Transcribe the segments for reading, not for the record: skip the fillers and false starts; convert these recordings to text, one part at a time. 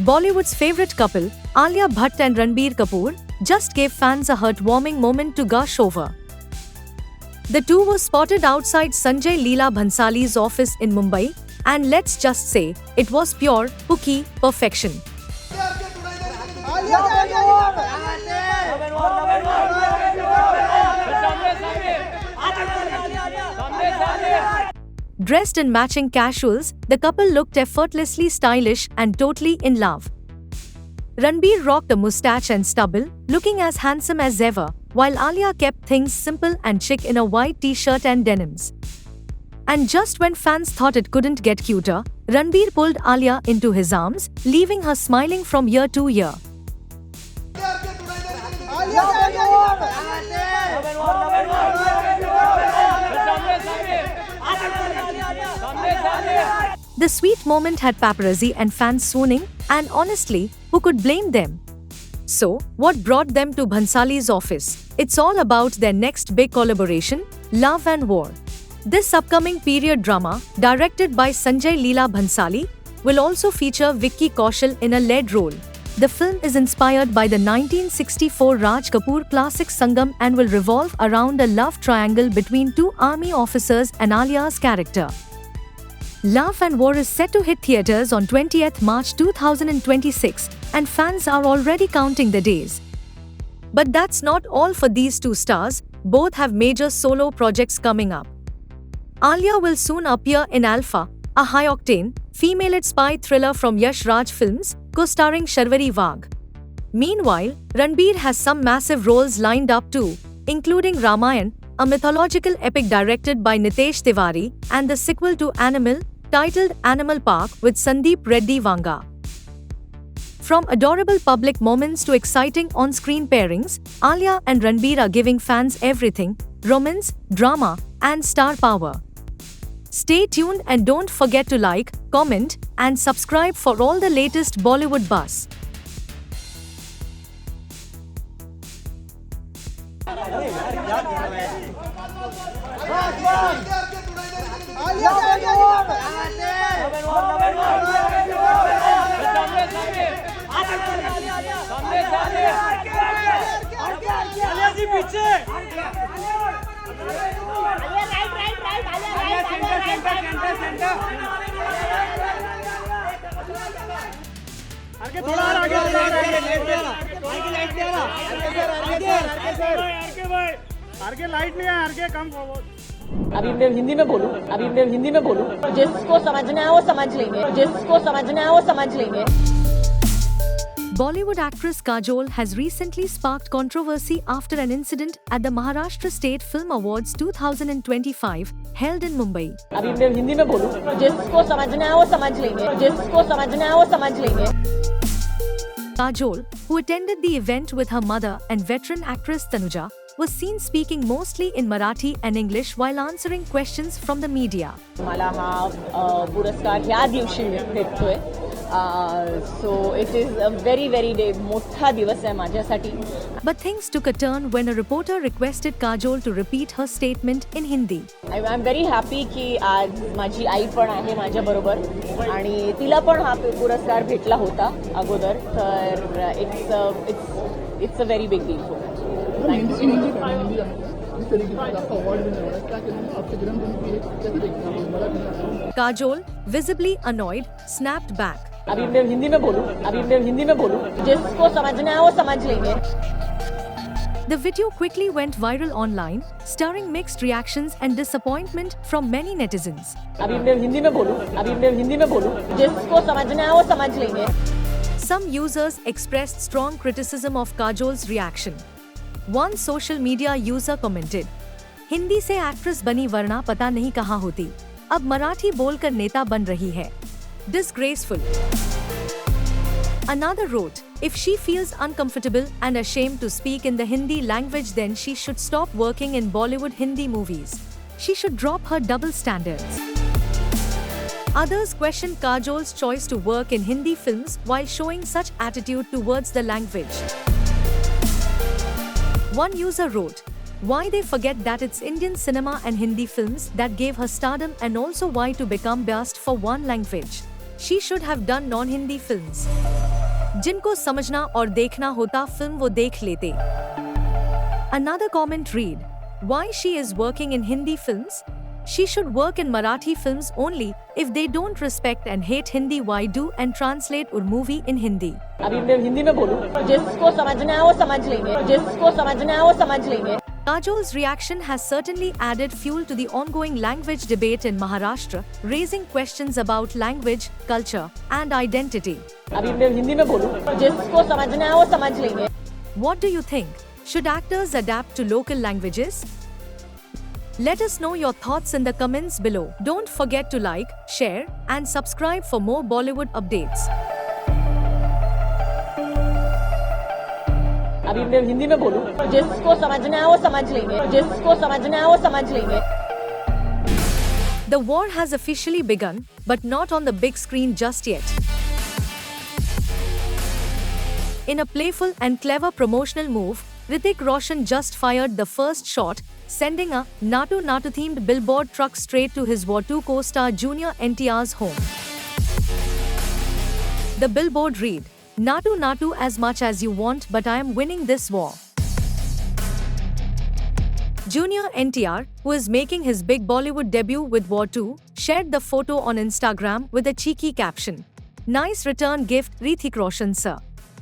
Bollywood's favorite couple, Alia Bhatt and Ranbir Kapoor, just gave fans a heartwarming moment to gush over. The two were spotted outside Sanjay Leela Bhansali's office in Mumbai, and let's just say, it was pure, hooky perfection. Dressed in matching casuals, the couple looked effortlessly stylish and totally in love. Ranbir rocked a moustache and stubble, looking as handsome as ever, while Alia kept things simple and chic in a white t-shirt and denims. And just when fans thought it couldn't get cuter, Ranbir pulled Alia into his arms, leaving her smiling from ear to ear. The sweet moment had paparazzi and fans swooning, and honestly, who could blame them? So, what brought them to Bhansali's office? It's all about their next big collaboration, Love and War. This upcoming period drama, directed by Sanjay Leela Bhansali, will also feature Vicky Kaushal in a lead role. The film is inspired by the 1964 Raj Kapoor classic Sangam and will revolve around a love triangle between two army officers and Alia's character. Love and War is set to hit theatres on 20th March 2026, and fans are already counting the days. But that's not all for these two stars, both have major solo projects coming up. Alia will soon appear in Alpha, a high-octane, female-led spy thriller from Yash Raj Films, co-starring Sharvari Wagh. Meanwhile, Ranbir has some massive roles lined up too, including Ramayan, a mythological epic directed by Nitesh Tiwari, and the sequel to Animal, titled Animal Park with Sandeep Reddy Vanga. From adorable public moments to exciting on-screen pairings, Alia and Ranbir are giving fans everything: romance, drama, and star power. Stay tuned and don't forget to like, comment, and subscribe for all the latest Bollywood buzz. आगे light नहीं है, आगे come forward. अभी मैं हिंदी में बोलूं, जिसको समझना है वो समझ लेंगे। Bollywood actress Kajol has recently sparked controversy after an incident at the Maharashtra State Film Awards 2025 held in Mumbai. अभी मैं हिंदी में बोलूं, जिसको समझना है वो समझ लेंगे। Kajol, who attended the event with her mother and veteran actress Tanuja, was seen speaking mostly in Marathi and English while answering questions from the media. मला हा पुरस्कार ह्या दिवशी भेटतोय. So it is a very मोठा दिवस आहे माझ्यासाठी. But things took a turn when a reporter requested Kajol to repeat her statement in Hindi. I'm very happy की आज माझी आई पण आहे माझ्या बरोबर आणि तिला पण हा पुरस्कार भेटला होता अगोदर, तर it's a very big deal for me. Kajol, visibly annoyed, snapped back. अभी मैं हिंदी में बोलूं, जिसको समझना है वो समझ लेंगे। The video quickly went viral online, stirring mixed reactions and disappointment from many netizens. अभी मैं हिंदी में बोलूं, जिसको समझना है वो समझ लेंगे। Some users expressed strong criticism of Kajol's reaction. One social media user commented, "Hindi से एक्ट्रेस बनी वरना पता नहीं कहाँ होती, अब मराठी बोलकर नेता बन रही है. Disgraceful." Another wrote, "If she feels uncomfortable and ashamed to speak in the Hindi language, then she should stop working in Bollywood Hindi movies. She should drop her double standards." Others questioned Kajol's choice to work in Hindi films while showing such attitude towards the language. One user wrote, "Why they forget that it's Indian cinema and Hindi films that gave her stardom, and also why to become biased for one language. She should have done non-Hindi films. जिनको समझना और देखना होता film वो देख लेते. Another comment read, why she is working in Hindi films? She should work in Marathi films only. If they don't respect and hate Hindi, why do and translate और movie in Hindi? अभी मैं हिंदी में बोलूं, जिसको समझना है वो समझ लेंगे, जिसको समझना है वो समझ लेंगे. Kajol's reaction has certainly added fuel to the ongoing language debate in Maharashtra, raising questions about language, culture, and identity. अभी मैं हिंदी में बोलूं, जिसको समझना है वो समझ लेंगे. What do you think? Should actors adapt to local languages? Let us know your thoughts in the comments below. Don't forget to like, share, and subscribe for more Bollywood updates. अभी मैं हिंदी में बोलूं, जिसको समझना है वो समझ लेंगे, जिसको समझना है वो समझ लेंगे. The war has officially begun, but not on the big screen just yet. In a playful and clever promotional move, Hrithik Roshan just fired the first shot, sending a Natu Natu themed billboard truck straight to his War 2 co-star Junior NTR's home. The billboard read, Natu Natu as much as you want, but I am winning this war. Junior NTR, who is making his big Bollywood debut with War 2, shared the photo on Instagram with a cheeky caption. Nice return gift, Hrithik Roshan sir.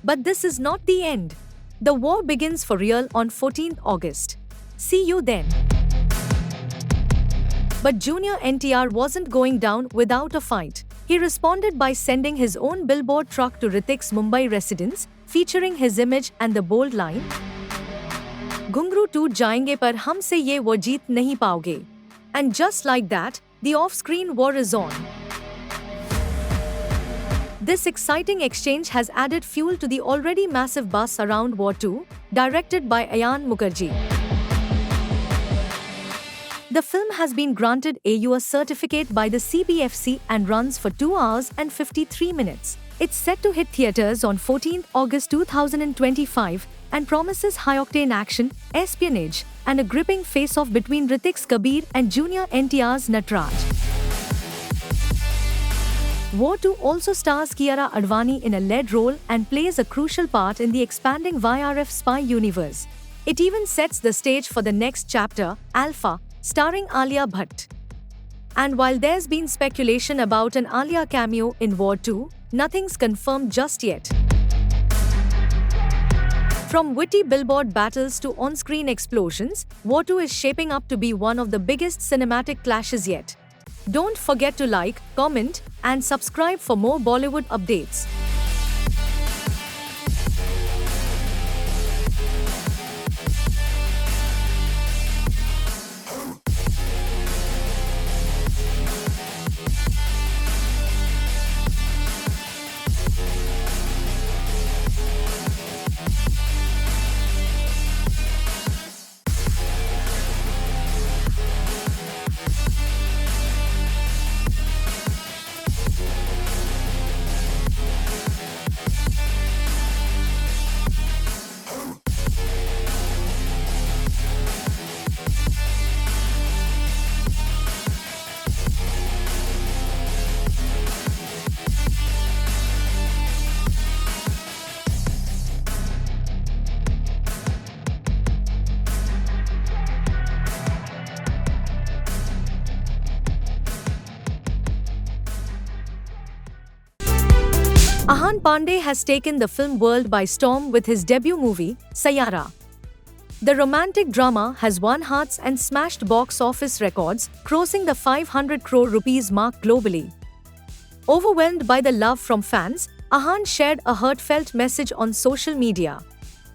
But this is not the end. The war begins for real on 14th August. See you then. But Junior NTR wasn't going down without a fight. He responded by sending his own billboard truck to Hrithik's Mumbai residence, featuring his image and the bold line, "Ghungru toot jayenge par humse ye war jeet nahi paoge." And just like that, the off-screen war is on. This exciting exchange has added fuel to the already massive buzz around War 2, directed by Ayan Mukherjee. The film has been granted AUA certificate by the CBFC and runs for 2 hours and 53 minutes. It's set to hit theaters on 14th August 2025 and promises high-octane action, espionage, and a gripping face-off between Hrithik's Kabir and Junior NTR's Natraj. War 2 also stars Kiara Advani in a lead role and plays a crucial part in the expanding YRF spy universe. It even sets the stage for the next chapter, Alpha, starring Alia Bhatt. And while there's been speculation about an Alia cameo in War 2, nothing's confirmed just yet. From witty billboard battles to on-screen explosions, War 2 is shaping up to be one of the biggest cinematic clashes yet. Don't forget to like, comment, and subscribe for more Bollywood updates. Ahan Pandey has taken the film world by storm with his debut movie, Sayara. The romantic drama has won hearts and smashed box office records, crossing the 500 crore rupees mark globally. Overwhelmed by the love from fans, Ahan shared a heartfelt message on social media.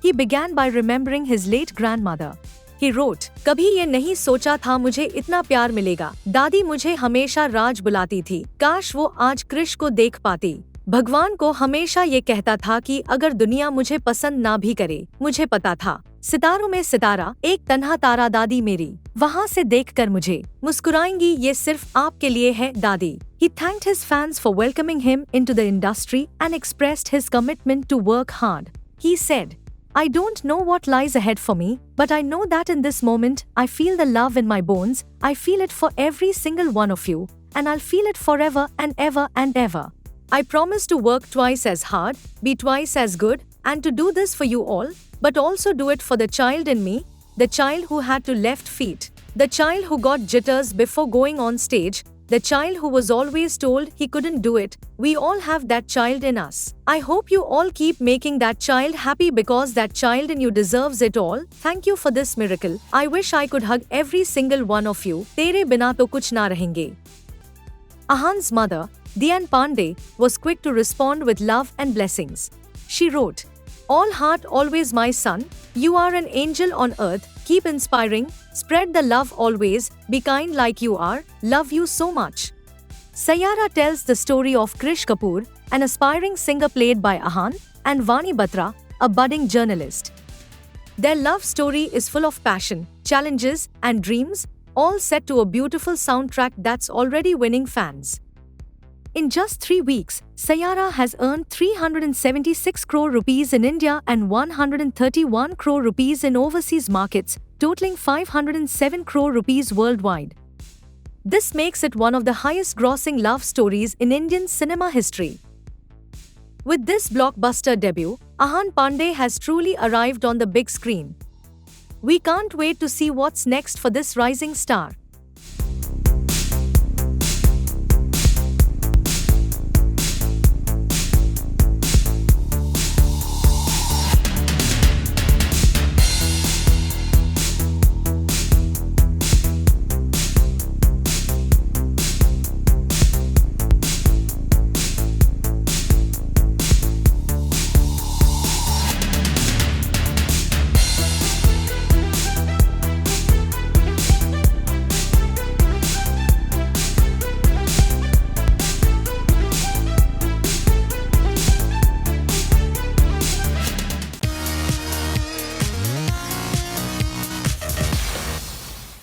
He began by remembering his late grandmother. He wrote, "कभी ये नहीं सोचा था मुझे इतना प्यार मिलेगा। दादी मुझे हमेशा राज बुलाती थी। काश वो आज कृष को देख पाती। भगवान को हमेशा ये कहता था कि अगर दुनिया मुझे पसंद ना भी करे, मुझे पता था सितारों में सितारा, एक तन्हा तारा दादी मेरी, वहाँ से देखकर मुझे मुस्कुराएंगी, ये सिर्फ आपके लिए है दादी." He thanked his fans for welcoming him into the industry and expressed his commitment to work hard. He said, "I don't know what lies ahead for me, but I know that in this moment, I feel the love in my bones. I feel it for every single one of you, and I'll feel it forever and ever and ever. I promise to work twice as hard, be twice as good, and to do this for you all, but also do it for the child in me, the child who had two left feet, the child who got jitters before going on stage, the child who was always told he couldn't do it. We all have that child in us. I hope you all keep making that child happy because that child in you deserves it all. Thank you for this miracle. I wish I could hug every single one of you. Tere bina to kuch na rahenge. Ahan's mother, Dian Pandey, was quick to respond with love and blessings. She wrote, "All heart always my son, you are an angel on earth, keep inspiring, spread the love always, be kind like you are, love you so much." Sayara tells the story of Krish Kapoor, an aspiring singer played by Ahan, and Vani Batra, a budding journalist. Their love story is full of passion, challenges, and dreams, all set to a beautiful soundtrack that's already winning fans. In just 3 weeks, Sayara has earned 376 crore rupees in India and 131 crore rupees in overseas markets, totaling 507 crore rupees worldwide. This makes it one of the highest grossing love stories in Indian cinema history. With this blockbuster debut, Ahan Pandey has truly arrived on the big screen. We can't wait to see what's next for this rising star.